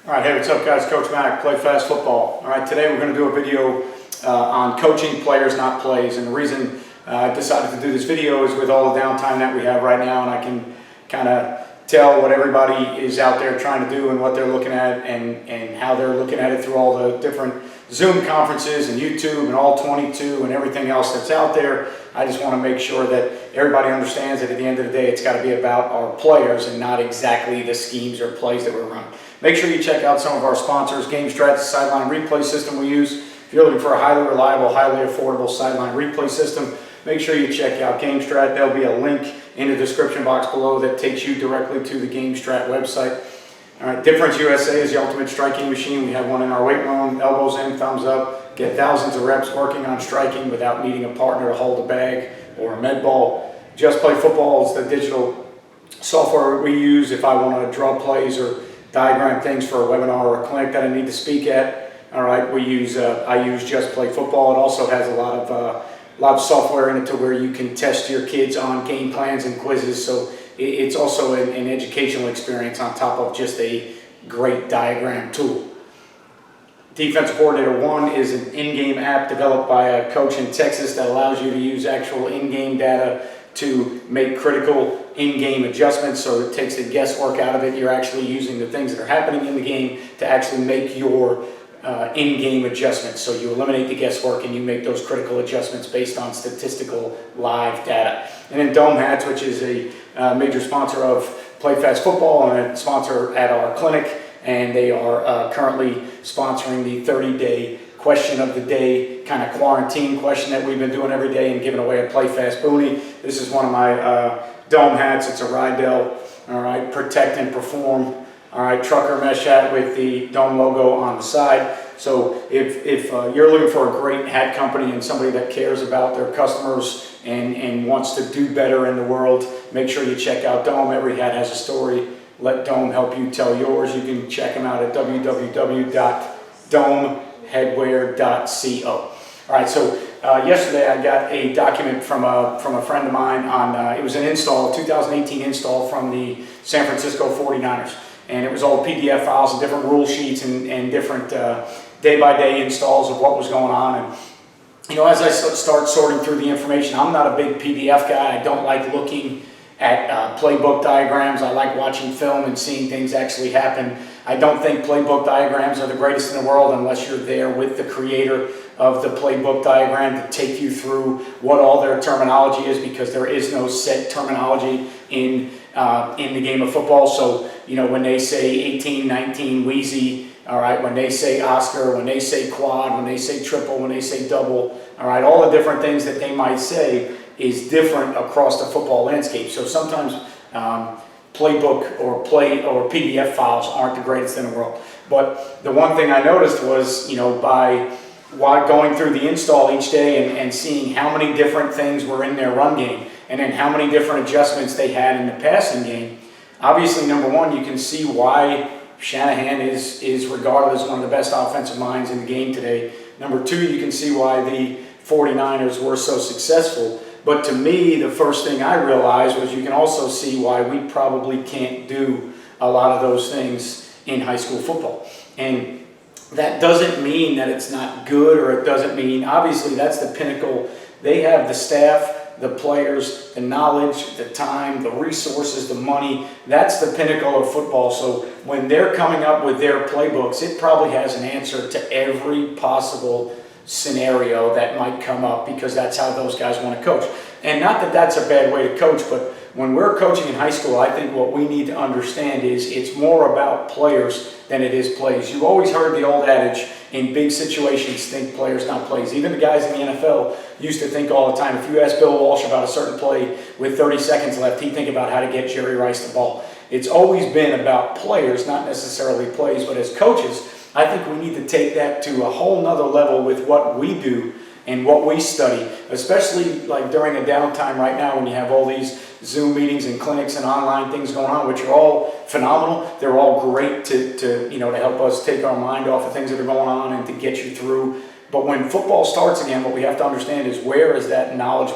All right, hey, what's up guys? Coach Mac, Play Fast Football. All right, today we're going to do a video on coaching players, not plays. And the reason I decided to do this video is with all the downtime that we have right now, and I can kind of tell what everybody is out there trying to do and what they're looking at and how they're looking at it through all the different Zoom conferences and YouTube and all 22 and everything else that's out there. I just want to make sure that everybody understands that at the end of the day, it's got to be about our players and not exactly the schemes or plays that we're running. Make sure you check out some of our sponsors. GameStrat, the sideline replay system we use. If you're looking for a highly reliable, highly affordable sideline replay system, make sure you check out GameStrat. There'll be a link in the description box below that takes you directly to the GameStrat website. All right, DifferenceUSA is the ultimate striking machine. We have one in our weight room, elbows in, thumbs up. Get thousands of reps working on striking without needing a partner to hold a bag or a med ball. JustPlayFB is the digital software we use if I want to draw plays or diagram things for a webinar or a clinic that I need to speak at. All right, I use JustPlayFB. It also has a lot of software in it to where you can test your kids on game plans and quizzes. So it's also an educational experience on top of just a great diagram tool. Defensive Coordinator 1 is an in-game app developed by a coach in Texas that allows you to use actual in-game data to make critical in-game adjustments, so it takes the guesswork out of it. You're actually using the things that are happening in the game to actually make your in-game adjustments. So you eliminate the guesswork and you make those critical adjustments based on statistical live data. And then Dome Hats, which is a major sponsor of Play Fast Football and a sponsor at our clinic, and they are currently sponsoring the 30-day question of the day kind of quarantine question that we've been doing every day and giving away a Play Fast Boonie. This is one of my Dome hats. It's a Rydell, all right, protect and perform, all right, trucker mesh hat with the Dome logo on the side. So if you're looking for a great hat company and somebody that cares about their customers and wants to do better in the world, make sure you check out Dome. Every hat has a story. Let Dome help you tell yours. You can check them out at www.domeheadwear.co. All right, so yesterday I got a document from a friend of mine on, it was an install, 2018 install from the San Francisco 49ers. And it was all PDF files and different rule sheets and different day-by-day installs of what was going on. And you know, as I start sorting through the information, I'm not a big PDF guy. I don't like looking at playbook diagrams. I like watching film and seeing things actually happen. I don't think playbook diagrams are the greatest in the world unless you're there with the creator of the playbook diagram to take you through what all their terminology is, because there is no set terminology in the game of football. So, you know, when they say 18, 19, wheezy, all right, when they say Oscar, when they say quad, when they say triple, when they say double, all right, all the different things that they might say is different across the football landscape. So sometimes playbook or PDF files aren't the greatest in the world. But the one thing I noticed was, you know, while going through the install each day and seeing how many different things were in their run game and then how many different adjustments they had in the passing game, obviously, number one, you can see why Shanahan is regarded as one of the best offensive minds in the game today. Number two, you can see why the 49ers were so successful. But to me, the first thing I realized was you can also see why we probably can't do a lot of those things in high school football. And that doesn't mean that it's not good, or it doesn't mean, obviously that's the pinnacle. They have the staff, the players, the knowledge, the time, the resources, the money. That's the pinnacle of football. So when they're coming up with their playbooks, it probably has an answer to every possible scenario that might come up, because that's how those guys want to coach. And not that that's a bad way to coach, but when we're coaching in high school, I think what we need to understand is it's more about players than it is plays. You've always heard the old adage, in big situations, think players, not plays. Even the guys in the NFL used to think all the time. If you ask Bill Walsh about a certain play with 30 seconds left, he'd think about how to get Jerry Rice the ball. It's always been about players, not necessarily plays. But as coaches, I think we need to take that to a whole nother level with what we do and what we study, especially like during a downtime right now when you have all these Zoom meetings and clinics and online things going on, which are all phenomenal. They're all great to help us take our mind off of things that are going on and to get you through. But when football starts again, what we have to understand is, where is that knowledge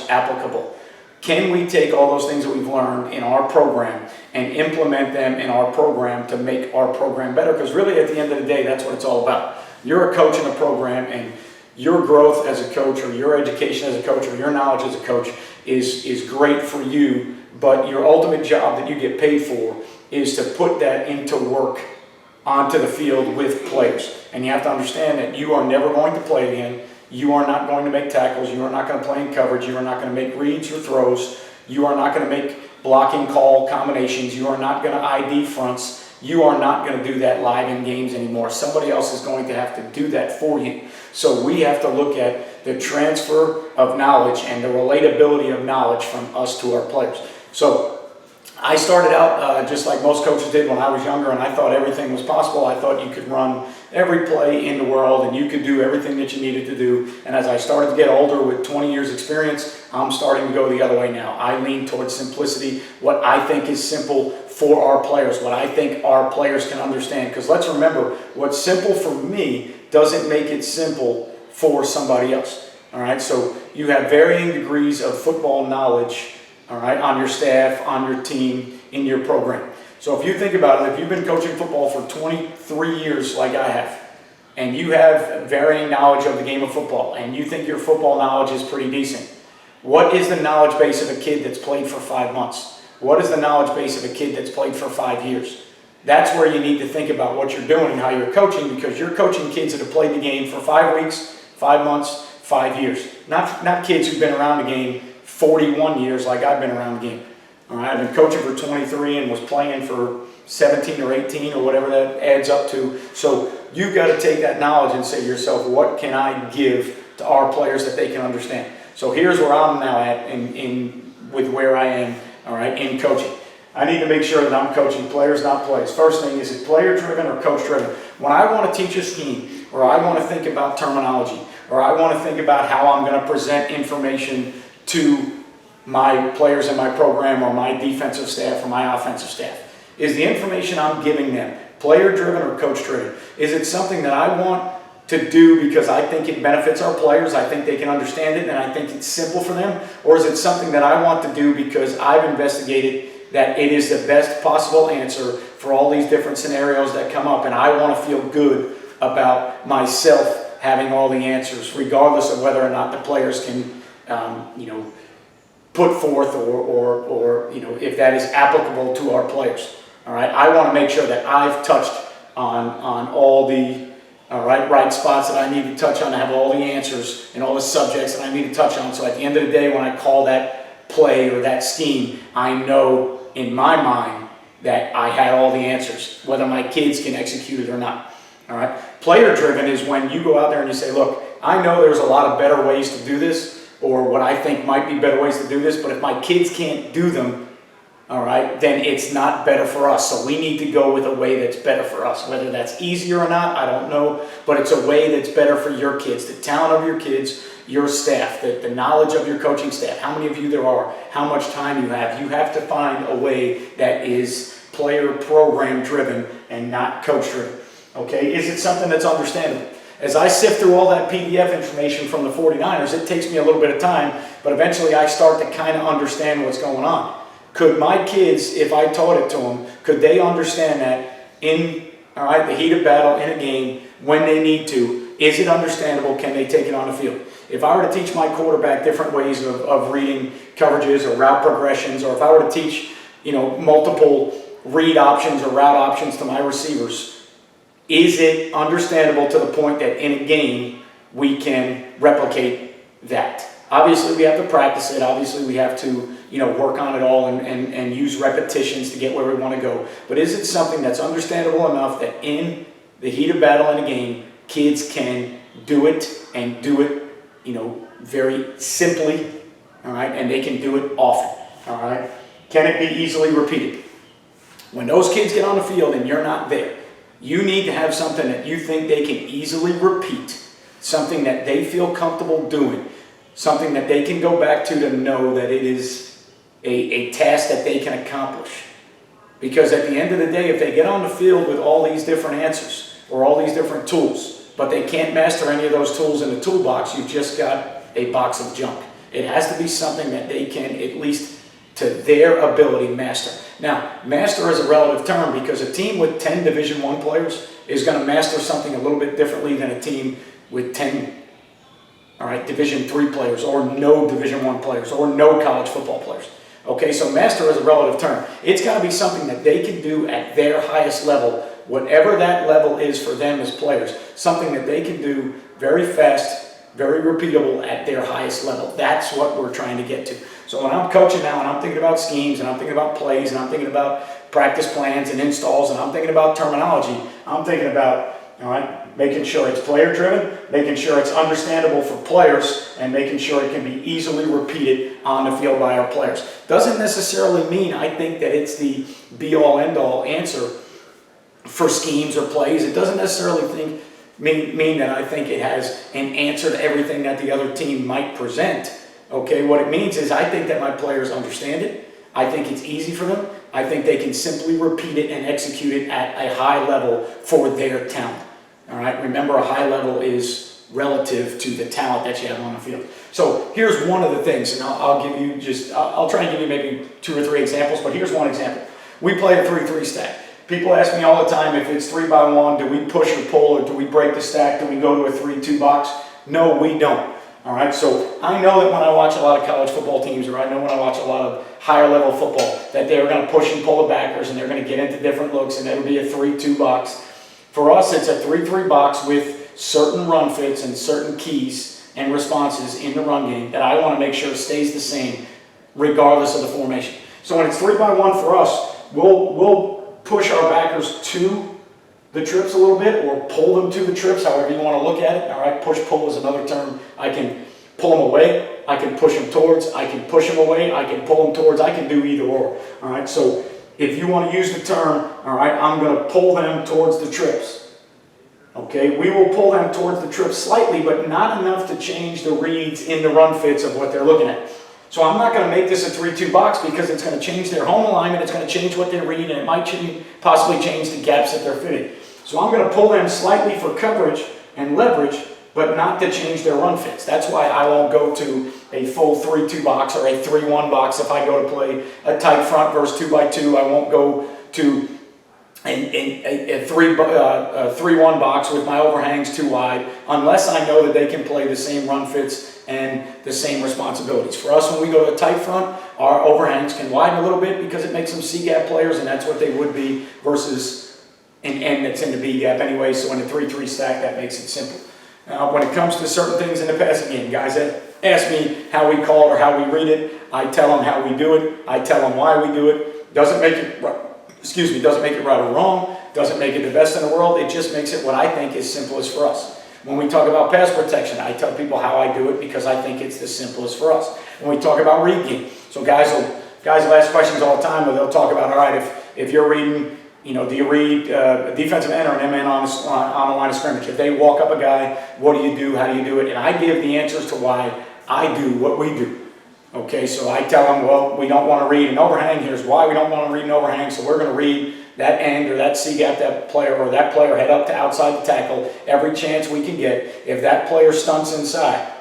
applicable? can we take all those things that we've learned in our program and implement them in our program to make our program better? Because really, at the end of the day, that's what it's all about. You're a coach in a program, and your growth as a coach, or your education as a coach, or your knowledge as a coach is great for you, but your ultimate job that you get paid for is to put that into work onto the field with players. And you have to understand that you are never going to play again. You are not going to make tackles. You are not going to play in coverage. You are not going to make reads or throws. You are not going to make blocking call combinations. You are not going to ID fronts. You are not going to do that live in games anymore. Somebody else is going to have to do that for you. So we have to look at the transfer of knowledge and the relatability of knowledge from us to our players. So I started out just like most coaches did when I was younger, and I thought everything was possible. I thought you could run every play in the world and you could do everything that you needed to do. And as I started to get older with 20 years experience, I'm starting to go the other way now. I lean towards simplicity, what I think is simple for our players, what I think our players can understand. Because let's remember, what's simple for me doesn't make it simple for somebody else. All right, so you have varying degrees of football knowledge, all right, on your staff, on your team, in your program. So if you think about it, if you've been coaching football for 23 years like I have, and you have varying knowledge of the game of football, and you think your football knowledge is pretty decent, what is the knowledge base of a kid that's played for 5 months? What is the knowledge base of a kid that's played for 5 years? That's where you need to think about what you're doing and how you're coaching, because you're coaching kids that have played the game for 5 weeks, 5 months, 5 years. Not kids who've been around the game 41 years like I've been around the game. All right, I've been coaching for 23 and was playing for 17 or 18 or whatever that adds up to. So you've got to take that knowledge and say to yourself, what can I give to our players that they can understand? So here's where I'm now at with where I am, all right, in coaching. I need to make sure that I'm coaching players, not plays. First thing, is it player-driven or coach-driven? When I want to teach a scheme, or I want to think about terminology, or I want to think about how I'm going to present information to my players in my program, or my defensive staff, or my offensive staff, is the information I'm giving them player-driven or coach-driven? Is it something that I want to do because I think it benefits our players, I think they can understand it, and I think it's simple for them? Or is it something that I want to do because I've investigated that it is the best possible answer for all these different scenarios that come up, and I want to feel good about myself having all the answers, regardless of whether or not the players can put forth or if that is applicable to our players. All right, I want to make sure that I've touched on all the right spots that I need to touch on, to have all the answers and all the subjects that I need to touch on. So at the end of the day, when I call that play or that scheme, I know in my mind that I had all the answers, whether my kids can execute it or not. All right, player-driven is when you go out there and you say, look, I know there's a lot of better ways to do this, or what I think might be better ways to do this, but if my kids can't do them, all right, then it's not better for us. So we need to go with a way that's better for us. Whether that's easier or not, I don't know, but it's a way that's better for your kids, the talent of your kids, your staff, the knowledge of your coaching staff, how many of you there are, how much time you have. You have to find a way that is player program driven and not coach driven. Okay, is it something that's understandable? As I sift through all that PDF information from the 49ers, it takes me a little bit of time, but eventually I start to kind of understand what's going on. Could my kids, if I taught it to them, could they understand that in the heat of battle in a game when they need to? Is it understandable? Can they take it on the field? If I were to teach my quarterback different ways of reading coverages or route progressions, or if I were to teach multiple read options or route options to my receivers, is it understandable to the point that in a game we can replicate that? Obviously we have to practice it. Obviously we have to work on it all and use repetitions to get where we want to go. But is it something that's understandable enough that in the heat of battle in a game, kids can do it and do it, very simply, all right, and they can do it often, all right? Can it be easily repeated? When those kids get on the field and you're not there, you need to have something that you think they can easily repeat, something that they feel comfortable doing, something that they can go back to know that it is a task that they can accomplish. Because at the end of the day, if they get on the field with all these different answers or all these different tools, but they can't master any of those tools in the toolbox, you've just got a box of junk. It has to be something that they can, at least to their ability, master. Now, master is a relative term because a team with 10 Division I players is going to master something a little bit differently than a team with 10 Division III players, or no Division I players, or no college football players. Okay, so master is a relative term. It's got to be something that they can do at their highest level, whatever that level is for them as players, something that they can do very fast, very repeatable at their highest level. That's what we're trying to get to. So when I'm coaching now and I'm thinking about schemes and I'm thinking about plays and I'm thinking about practice plans and installs and I'm thinking about terminology, I'm thinking about, making sure it's player driven, making sure it's understandable for players, and making sure it can be easily repeated on the field by our players. Doesn't necessarily mean I think that it's the be-all end-all answer for schemes or plays. It doesn't necessarily mean that I think it has an answer to everything that the other team might present. Okay, what it means is I think that my players understand it. I think it's easy for them. I think they can simply repeat it and execute it at a high level for their talent. All right, remember, a high level is relative to the talent that you have on the field. So here's one of the things, and I'll give you I'll try and give you maybe 2 or 3 examples, but here's one example. We play a 3-3 stack. People ask me all the time, if it's 3-by-1, do we push or pull, or do we break the stack? Do we go to a 3-2 box? No, we don't. All right, so I know that when I watch a lot of college football teams, or I know when I watch a lot of higher level football, that they're going to push and pull the backers, and they're going to get into different looks, and it'll be a 3-2 box. For us, it's a 3-3 box with certain run fits and certain keys and responses in the run game that I want to make sure stays the same regardless of the formation. So when it's 3-by-1 for us, we'll push our backers to the trips a little bit, or pull them to the trips, however you want to look at it. All right, push-pull is another term. I can pull them away, I can push them towards, I can push them away, I can pull them towards, I can do either or. All right, so if you want to use the term, all right, I'm going to pull them towards the trips. Okay, we will pull them towards the trips slightly, but not enough to change the reads in the run fits of what they're looking at. So I'm not going to make this a 3-2 box because it's going to change their home alignment, it's going to change what they read, and it might possibly change the gaps that they're fitting. So I'm going to pull them slightly for coverage and leverage, but not to change their run fits. That's why I won't go to a full 3-2 box or a 3-1 box if I go to play a tight front versus 2-by-2. I won't go to a 3-1 box with my overhangs too wide unless I know that they can play the same run fits and the same responsibilities. For us, when we go to a tight front, our overhangs can widen a little bit because it makes them C-gap players, and that's what they would be, versus an end that's in the B-gap anyway. So in a 3-3 stack, that makes it simple. Now, when it comes to certain things in the passing game, guys that ask me how we call it or how we read it, I tell them how we do it. I tell them why we do it. Doesn't make it right or wrong. Doesn't make it the best in the world. It just makes it what I think is simplest for us. When we talk about pass protection, I tell people how I do it because I think it's the simplest for us. When we talk about read game, so guys will ask questions all the time, where they'll talk about, all right, if you're reading, do you read a defensive end or an M-man on a line of scrimmage? If they walk up a guy, what do you do? How do you do it? And I give the answers to why I do what we do. Okay, so I tell them, well, we don't want to read an overhang. Here's why we don't want to read an overhang. So we're going to read that end or that C-gap, that player head up to outside the tackle every chance we can get. If that player stunts inside,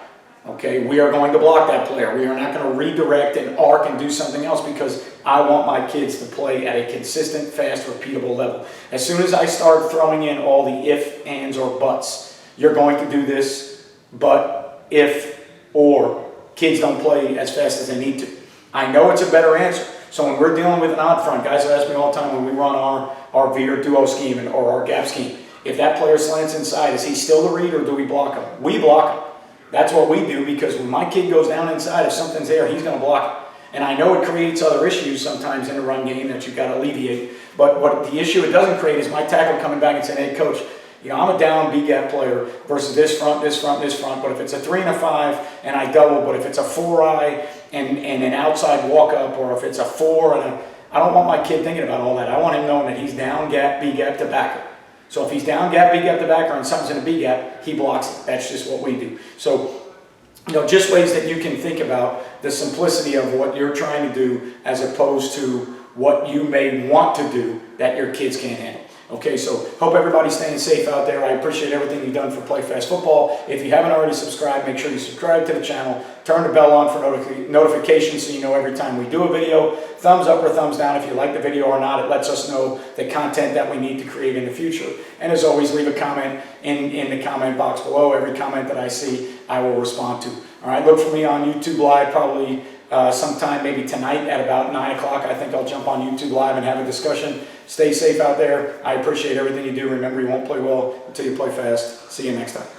okay, we are going to block that player. We are not going to redirect and arc and do something else because I want my kids to play at a consistent, fast, repeatable level. As soon as I start throwing in all the if, ands, or buts, you're going to do this, but, if, or, kids don't play as fast as they need to. I know it's a better answer. So when we're dealing with an odd front, guys ask me all the time when we run our veer duo scheme or our gap scheme, if that player slants inside, is he still the read or do we block him? We block him. That's what we do, because when my kid goes down inside, if something's there, he's going to block it. And I know it creates other issues sometimes in a run game that you've got to alleviate. But what the issue it doesn't create is my tackle coming back and saying, hey, coach, I'm a down B-gap player versus this front, this front, this front. But if it's a 3 and a 5 and I double, but if it's a 4-eye and an outside walk-up, or if it's a 4 and I don't want my kid thinking about all that. I want him knowing that he's down gap, B-gap to backer. So if he's down gap, B-gap to backer, and something's in a B-gap, he blocks it. That's just what we do. So, just ways that you can think about the simplicity of what you're trying to do as opposed to what you may want to do that your kids can't handle. Okay, so hope everybody's staying safe out there. I appreciate everything you've done for Play Fast Football. If you haven't already subscribed, make sure you subscribe to the channel. Turn the bell on for notifications so you know every time we do a video. Thumbs up or thumbs down if you like the video or not. It lets us know the content that we need to create in the future. And as always, leave a comment in the comment box below. Every comment that I see, I will respond to. All right, look for me on YouTube Live probably sometime maybe tonight at about 9 o'clock. I think I'll jump on YouTube Live and have a discussion. Stay safe out there. I appreciate everything you do. Remember, you won't play well until you play fast. See you next time.